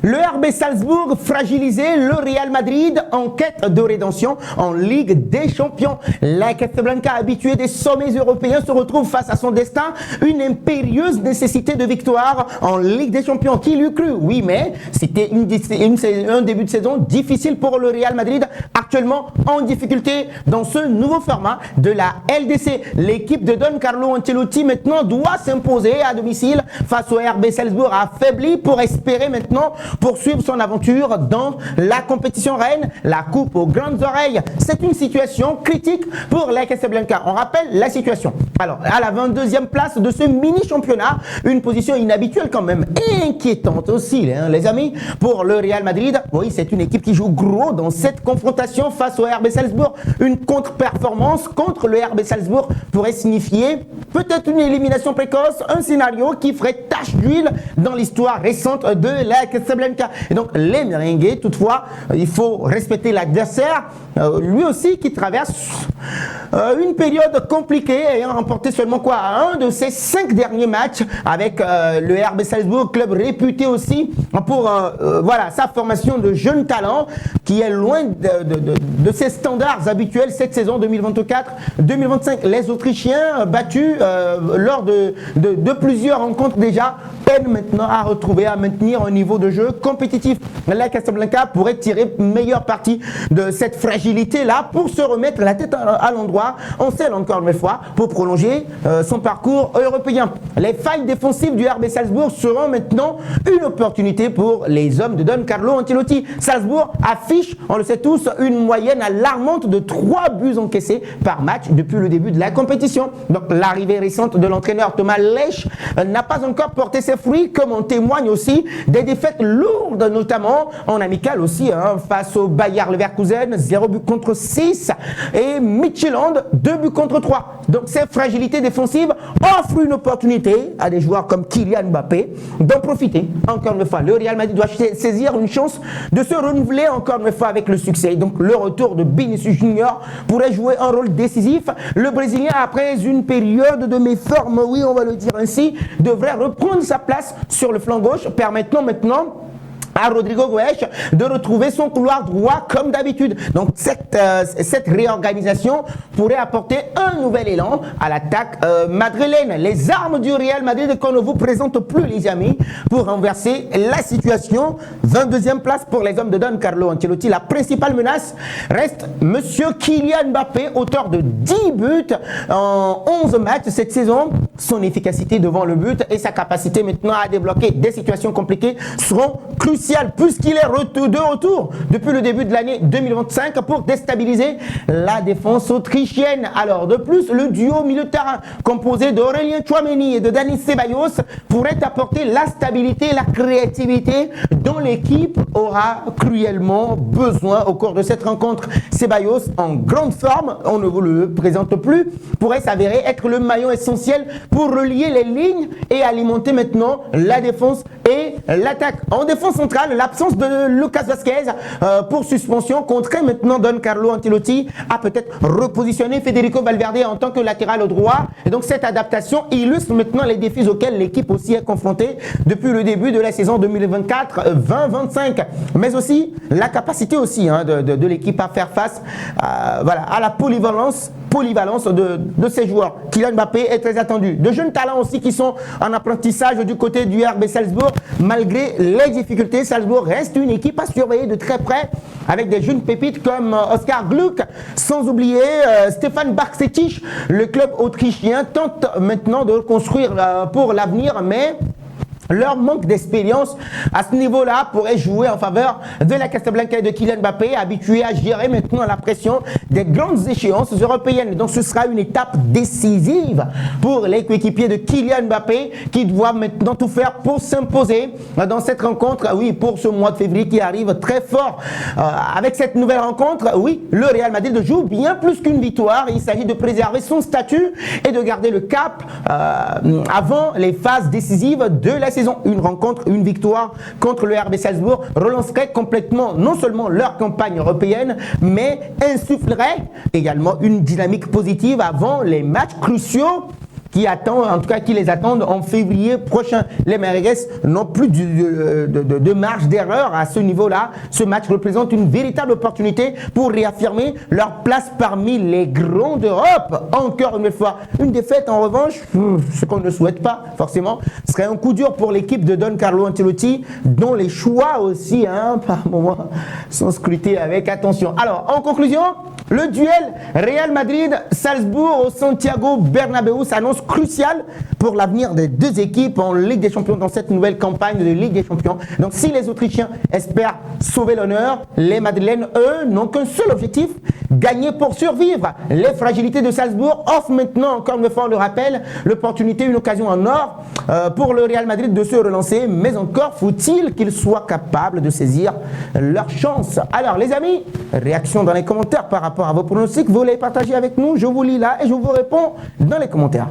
Le RB Salzbourg fragilisé, le Real Madrid en quête de rédemption en Ligue des Champions. La Casablanca, habituée des sommets européens, se retrouve face à son destin, une impérieuse nécessité de victoire en Ligue des Champions. Qui l'eût cru? Oui, mais c'était un début de saison difficile pour le Real Madrid, actuellement en difficulté dans ce nouveau format de la LDC. L'équipe de Don Carlo Ancelotti maintenant doit s'imposer à domicile face au RB Salzbourg affaibli pour espérer maintenant poursuivre son aventure dans la compétition reine, la coupe aux grandes oreilles. C'est une situation critique pour la Casablanca. On rappelle la situation. Alors, à la 22e place de ce mini-championnat, une position inhabituelle quand même, inquiétante aussi, hein, les amis, pour le Real Madrid. Oui, c'est une équipe qui joue gros dans cette confrontation face au RB Salzbourg. Une contre-performance contre le RB Salzbourg pourrait signifier peut-être une élimination précoce, un scénario qui ferait tache d'huile dans l'histoire récente de la Casablanca. Et donc les merengues, toutefois, il faut respecter l'adversaire, lui aussi qui traverse une période compliquée, ayant remporté seulement un de ses 5 derniers matchs avec le RB Salzbourg, club réputé aussi pour voilà, sa formation de jeunes talents qui est loin de ses standards habituels cette saison 2024-2025. Les Autrichiens battus lors de plusieurs rencontres déjà peinent maintenant à retrouver, à maintenir un niveau de jeu compétitif. La Casablanca pourrait tirer meilleure partie de cette fragilité-là pour se remettre la tête à l'endroit, on sait encore une fois, pour prolonger son parcours européen. Les failles défensives du RB Salzbourg seront maintenant une opportunité pour les hommes de Don Carlo Ancelotti. Salzbourg affiche, on le sait tous, une moyenne alarmante de 3 buts encaissés par match depuis le début de la compétition. Donc l'arrivée récente de l'entraîneur Thomas Lech n'a pas encore porté ses fruits, comme en témoignent aussi des défaites lourdes, notamment en amical aussi, hein, face au Bayer Leverkusen, 0 but contre 6, et Midtjylland, 2 buts contre 3. Donc ces fragilités défensives offrent une opportunité à des joueurs comme Kylian Mbappé d'en profiter. Encore une fois, le Real Madrid doit saisir une chance de se renouveler encore une fois avec le succès. Donc le retour de Vinicius Junior pourrait jouer un rôle décisif. Le Brésilien, après une période de méforme, oui, on va le dire ainsi, devrait reprendre sa place sur le flanc gauche, permettant maintenant à Rodrigo Goes de retrouver son couloir droit comme d'habitude. Donc cette réorganisation pourrait apporter un nouvel élan à l'attaque madrilène. Les armes du Real Madrid qu'on ne vous présente plus, les amis, pour renverser la situation. 22e place pour les hommes de Don Carlo Ancelotti. La principale menace reste monsieur Kylian Mbappé, auteur de 10 buts en 11 matchs cette saison. Son efficacité devant le but et sa capacité maintenant à débloquer des situations compliquées seront cruciales, puisqu'il est de retour depuis le début de l'année 2025 pour déstabiliser la défense autrichienne. Alors de plus, le duo milieu de terrain composé d'Aurélien Tchouaméni et de Dani Ceballos pourrait apporter la stabilité et la créativité dont l'équipe aura cruellement besoin au cours de cette rencontre. Ceballos, en grande forme, on ne vous le présente plus, pourrait s'avérer être le maillon essentiel pour relier les lignes et alimenter maintenant la défense et l'attaque. En défense centrale, l'absence de Lucas Vazquez pour suspension contraint maintenant Don Carlo Ancelotti à peut-être repositionner Federico Valverde en tant que latéral droit. Et donc cette adaptation illustre maintenant les défis auxquels l'équipe aussi est confrontée depuis le début de la saison 2024-2025. Mais aussi la capacité aussi de l'équipe à faire face voilà, à la polyvalence de ces joueurs. Kylian Mbappé est très attendu. De jeunes talents aussi qui sont en apprentissage du côté du RB Salzbourg. Malgré les difficultés, Salzbourg reste une équipe à surveiller de très près avec des jeunes pépites comme Oskar Gluck, sans oublier Stefan Barksetich. Le club autrichien tente maintenant de reconstruire pour l'avenir, mais leur manque d'expérience à ce niveau-là pourrait jouer en faveur de la Casablanca et de Kylian Mbappé, habitué à gérer maintenant la pression des grandes échéances européennes. Donc ce sera une étape décisive pour les coéquipiers de Kylian Mbappé qui doivent maintenant tout faire pour s'imposer dans cette rencontre, oui, pour ce mois de février qui arrive très fort. Avec cette nouvelle rencontre, oui, le Real Madrid joue bien plus qu'une victoire. Il s'agit de préserver son statut et de garder le cap avant les phases décisives de la saison. Une rencontre, une victoire contre le RB Salzbourg relancerait complètement non seulement leur campagne européenne, mais insufflerait également une dynamique positive avant les matchs cruciaux en tout cas qui les attendent en février prochain. Les Merengues n'ont plus de marge d'erreur à ce niveau-là. Ce match représente une véritable opportunité pour réaffirmer leur place parmi les grands d'Europe. Encore une fois, une défaite en revanche, ce qu'on ne souhaite pas forcément, serait un coup dur pour l'équipe de Don Carlo Ancelotti, dont les choix aussi, par moment, sont scrutés avec attention. Alors, en conclusion, le duel Real Madrid-Salzbourg au Santiago Bernabéu s'annonce crucial pour l'avenir des deux équipes en Ligue des Champions dans cette nouvelle campagne de Ligue des Champions. Donc si les Autrichiens espèrent sauver l'honneur, les Madrilènes, eux, n'ont qu'un seul objectif, gagner pour survivre. Les fragilités de Salzbourg offrent maintenant, encore une fois on le rappelle, l'opportunité, une occasion en or pour le Real Madrid de se relancer, mais encore faut-il qu'ils soient capables de saisir leur chance. Alors les amis, réaction dans les commentaires par rapport à vos pronostics, vous les partagez avec nous, je vous lis là et je vous réponds dans les commentaires.